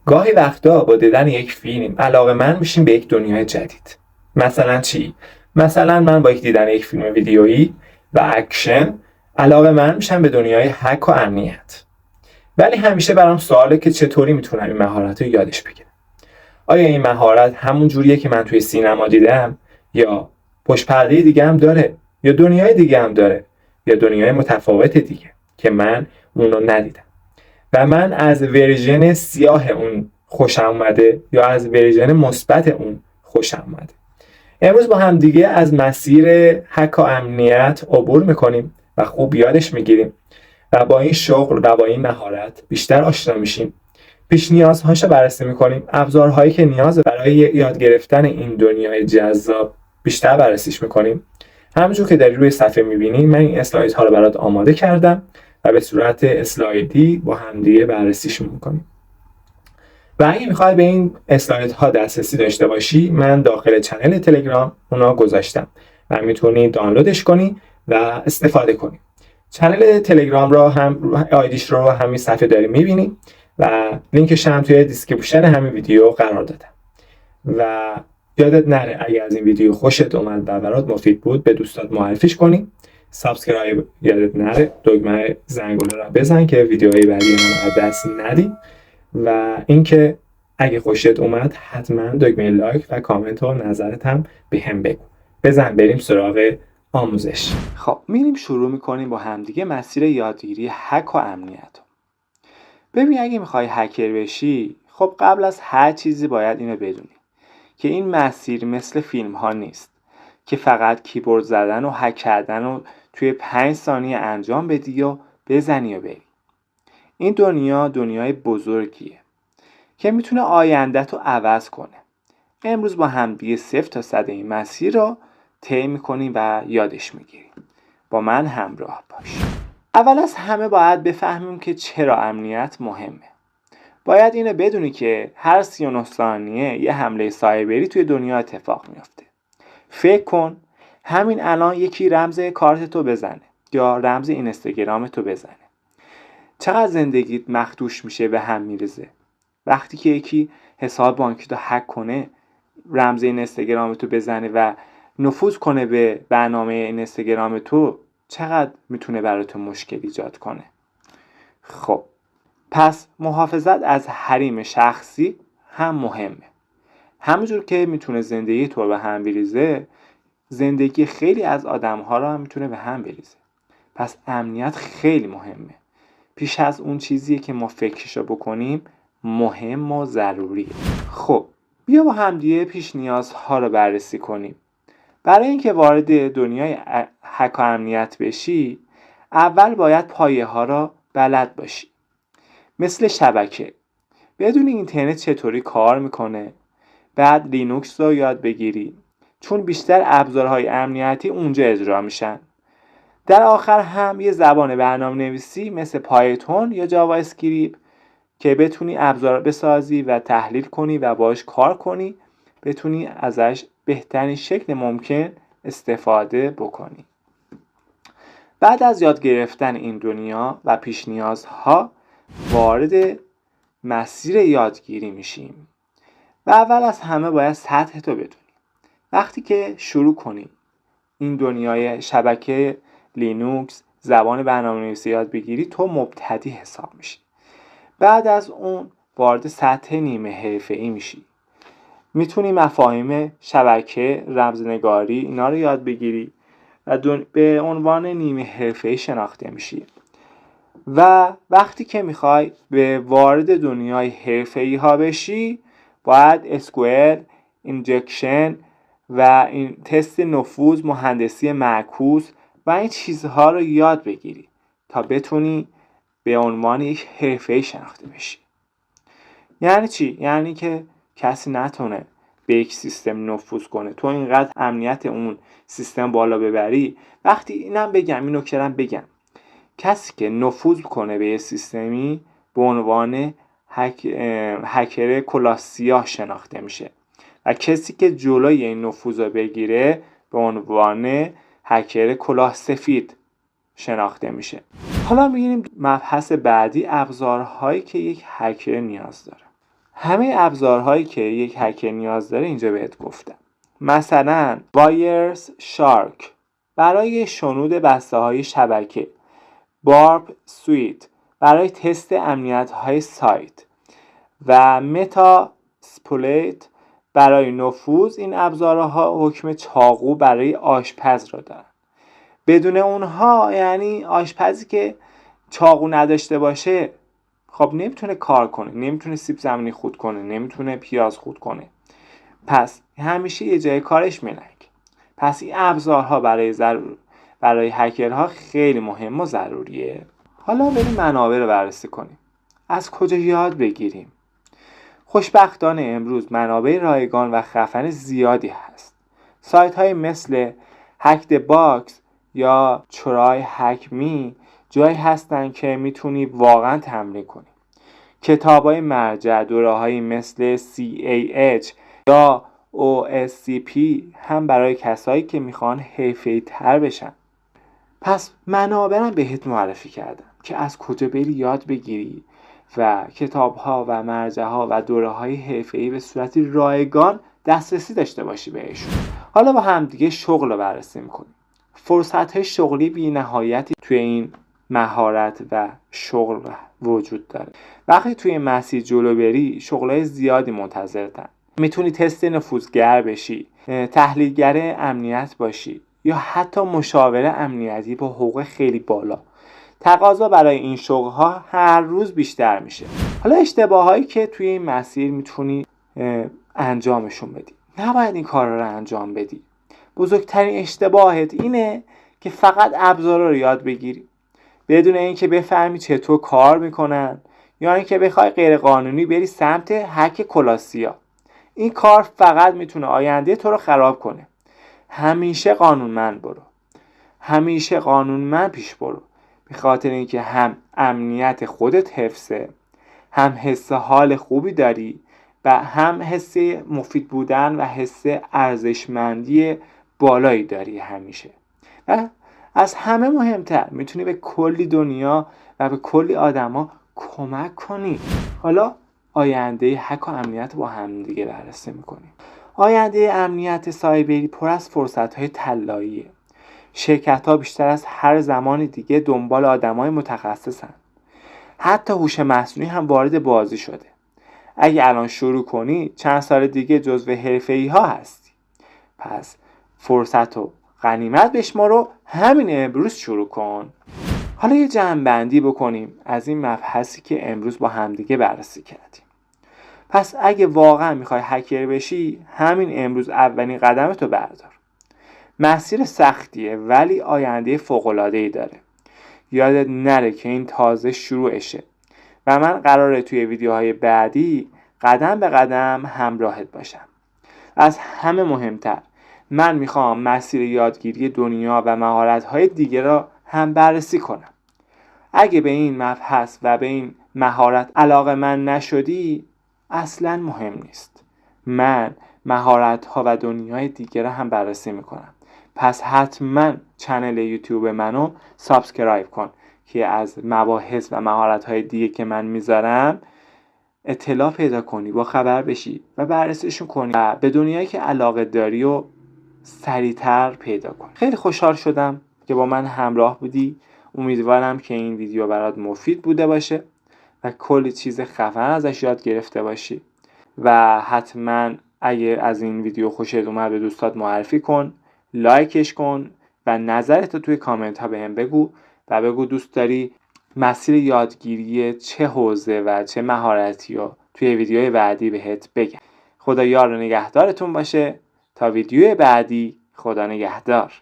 گاهی وقتا با دیدن یک فیلم علاقه‌مند میشیم به یک دنیای جدید. مثلا چی؟ مثلا من با دیدن یک فیلم ویدیویی و اکشن علاقه‌مند میشم به دنیای هک و امنیت. ولی همیشه برام سواله که چطوری میتونم این مهارت رو یادش بگیرم. آیا این مهارت همون جوریه که من توی سینما دیدم یا پشت پرده دیگه هم داره یا دنیای دیگه هم داره یا دنیای متفاوت دیگه که من اونو ندیدم و من از ورژن سیاه اون خوشم اومده یا از ورژن مثبت اون خوشم اومده. امروز با هم دیگه از مسیر هک و امنیت عبور میکنیم و خوب یادش میگیریم و با این شغل و با این مهارت بیشتر آشنا میشیم. پیش نیازهاشو بررسی میکنیم، ابزارهایی که نیاز برای یاد گرفتن این دنیای جذاب بیشتر بررسیش میکنیم. همونجور که در روی صفحه میبینی من این اسلایدها رو برات آماده کردم و به صورت اسلایدی با همدیگه بررسیشون میکنیم. و اگه میخوای به این اسلایدها دسترسی داشته باشی، من داخل چنل تلگرام اونا گذاشتم و میتونی دانلودش کنی و استفاده کنی. چنل تلگرام را هم آیدیش رو همین صفحه داری میبینی و لینکش هم توی دیسکریپشن همین ویدیو قرار دادم. و یادت نره اگه از این ویدیو خوشت اومد و برات مفید بود به دوستات معرفیش کنی. سابسکرایب یادت نره، دکمه زنگوله را بزن که ویدیوهای بعدی من از دست ندی. و اینکه اگه خوشت اومد حتما دکمه لایک و کامنت و نظرت هم به هم بگو. بزن بریم سراغ آموزش. خب میریم شروع میکنیم با همدیگه مسیر یادگیری هک و امنیت. ببین اگه میخوای هکر بشی، خب قبل از هر چیزی باید اینو بدونی که این مسیر مثل فیلم ها نیست که فقط کیبورد زدن و هک کردن و توی 5 ثانیه انجام بدی و بزنی و بری. این دنیای بزرگیه که میتونه آیندت رو عوض کنه. امروز با همدیگه 0 تا 100 این مسیر رو طی میکنیم و یادش میگیریم. با من همراه باش. اول از همه باید بفهمیم که چرا امنیت مهمه. باید اینو بدونی که هر 39 ثانیه یه حمله سایبری توی دنیا اتفاق میفته. فکر کن همین الان یکی رمز کارت تو بزنه یا رمز اینستاگرام تو بزنه. چقدر زندگیت مخدوش میشه و هم میرزه. وقتی که یکی حساب بانکی تو هک کنه، رمز اینستاگرام تو بزنه و نفوذ کنه به برنامه اینستاگرام تو، چقدر میتونه برای تو مشکل ایجاد کنه. خب پس محافظت از حریم شخصی هم مهمه. همونجور که میتونه زندگی تو به هم بریزه، زندگی خیلی از آدم‌ها رو هم میتونه به هم بریزه. پس امنیت خیلی مهمه. پیش از اون چیزیه که ما فکرشو بکنیم مهم و ضروریه. خب بیا با هم دیگه پیش نیازها رو بررسی کنیم. برای اینکه وارد دنیای هک و امنیت بشی، اول باید پایه ها رو بلد باشی. مثل شبکه، بدون اینترنت چطوری کار میکنه. بعد لینوکس رو یاد بگیری، چون بیشتر ابزارهای امنیتی اونجا اجرا میشن. در آخر هم یه زبان برنامه نویسی مثل پایتون یا جاوا اسکریپت که بتونی ابزار بسازی و تحلیل کنی و باش کار کنی، بتونی ازش بهترین شکل ممکن استفاده بکنی. بعد از یاد گرفتن این دنیا و پیش نیازها وارد مسیر یادگیری میشیم. و اول از همه باید سطح تو بدونی. وقتی که شروع کنی این دنیای شبکه، لینوکس، زبان برنامه‌نویسی یاد بگیری، تو مبتدی حساب میشی. بعد از اون وارد سطح نیمه حرفه‌ای میشی. میتونی مفاهیم شبکه، رمزنگاری اینا رو یاد بگیری و به عنوان نیمه حرفه‌ای شناخته میشی. و وقتی که میخوای به وارد دنیای حرفه‌ای ها بشی، باید SQL، اینجکشن و این تست نفوذ، مهندسی معکوس و این چیزها رو یاد بگیری تا بتونی به عنوان یک حرفه‌ای شناخته بشی. یعنی چی؟ یعنی که کسی نتونه به یک سیستم نفوذ کنه، تو اینقدر امنیت اون سیستم بالا ببری. وقتی اینم بگم، اینو کرم بگم، کسی که نفوذ کنه به یه سیستمی به عنوان هکر کلاه سیاه شناخته میشه و کسی که جلوی این نفوذ رو بگیره به عنوان هکر کلاه سفید شناخته میشه. حالا میگیم مبحث بعدی، ابزارهایی که یک هکر نیاز داره. همه ابزارهایی که یک هکر نیاز داره اینجا بهت گفتم. مثلا وایرس شارک برای شنود بسته‌های شبکه، بارب سویت برای تست امنیت‌های سایت و متا اسپلویت برای نفوذ. این ابزارها حکم چاقو برای آشپز را دارن. بدون اونها یعنی آشپزی که چاقو نداشته باشه خب نمیتونه کار کنه، نمیتونه سیب زمینی خورد کنه، نمیتونه پیاز خورد کنه، پس همیشه یه جای کارش ملک. پس این ابزارها برای هکرها خیلی مهم و ضروریه. حالا بریم منابع رو بررسی کنیم. از کجا یاد بگیریم؟ خوشبختانه امروز منابع رایگان و خفن زیادی هست. سایت های مثل هک د باکس یا ترای هک می جایی هستن که میتونی واقعا تمرین کنی. کتاب های مرجع، دوره های مثل CAH یا OSCP هم برای کسایی که میخوان حرفه‌ای تر بشن. پس منابعم بهت معرفی کردم که از کجا بری یاد بگیری و کتاب ها و مرجع ها و دوره های حرفه‌ای به صورت رایگان دسترسی داشته باشی بهشون. حالا با هم دیگه شغل رو بررسی میکنیم. فرصت های شغلی بی نهایتی توی این مهارت و شغل وجود داره. وقتی توی مسیر جلو بری شغلای زیادی منتظرتن. میتونی تست نفوذگر بشی، تحلیلگر امنیت باشی یا حتی مشاور امنیتی با حقوق خیلی بالا. تقاضا برای این شغل‌ها هر روز بیشتر میشه. حالا اشتباهایی که توی این مسیر میتونی انجامشون بدی. نباید این کارا رو انجام بدی. بزرگترین اشتباهت اینه که فقط ابزارا رو یاد بگیری بدون اینکه بفهمی چطور کار میکنن یا اینکه بخوای غیر قانونی بری سمت هک کلاسیا. این کار فقط میتونه آینده تو رو خراب کنه. همیشه قانونمند برو. همیشه قانونمند پیش برو. به خاطر اینکه هم امنیت خودت حفظه، هم حس حال خوبی داری و هم حس مفید بودن و حس ارزشمندی بالایی داری همیشه. و از همه مهمتر میتونی به کلی دنیا و به کلی آدما کمک کنی. حالا آینده هک و امنیت با هم دیگه بررسی میکنیم. آینده امنیت سایبری پر از فرصت‌های طلاییه. شرکت‌ها بیشتر از هر زمان دیگه دنبال آدمای متخصصن. حتی هوش مصنوعی هم وارد بازی شده. اگه الان شروع کنی چند سال دیگه جزو حرفه‌ای‌ها هستی. پس فرصت و غنیمت بشمار همین امروز شروع کن. حالا یه جمع‌بندی بکنیم از این مبحثی که امروز با همدیگه بررسی کردیم. پس اگه واقعا میخوای هکر بشی همین امروز اولین قدمتو بردار. مسیر سختیه ولی آینده فوق‌العاده‌ای داره. یادت نره که این تازه شروعشه و من قراره توی ویدیوهای بعدی قدم به قدم همراهت باشم. از همه مهمتر من میخوام مسیر یادگیری دنیا و مهارت‌های دیگه را هم بررسی کنم. اگه به این مبحث و به این مهارت علاقه‌مند نشدی اصلاً مهم نیست. من مهارت‌ها و دنیای دیگه را هم بررسی میکنم. پس حتما چنل یوتیوب منو سابسکرایب کن که از مباحث و مهارت‌های دیگه که من میذارم اطلاع پیدا کنی، با خبر بشی و بررسیشون کنی و به دنیایی که علاقه داری و سریعتر پیدا کنی. خیلی خوشحال شدم که با من همراه بودی. امیدوارم که این ویدیو برات مفید بوده باشه و کلی چیز خفن ازش یاد گرفته باشی و حتما اگه از این ویدیو خوشت اومد به دوستات معرفی کن، لایکش کن و نظرتو توی کامنت ها بهم بگو و بگو دوست داری مسیر یادگیری چه حوزه و چه مهارتی رو توی ویدیوی بعدی بهت بگم. خدا یار و نگهدارتون باشه تا ویدیوی بعدی. خدا نگهدار.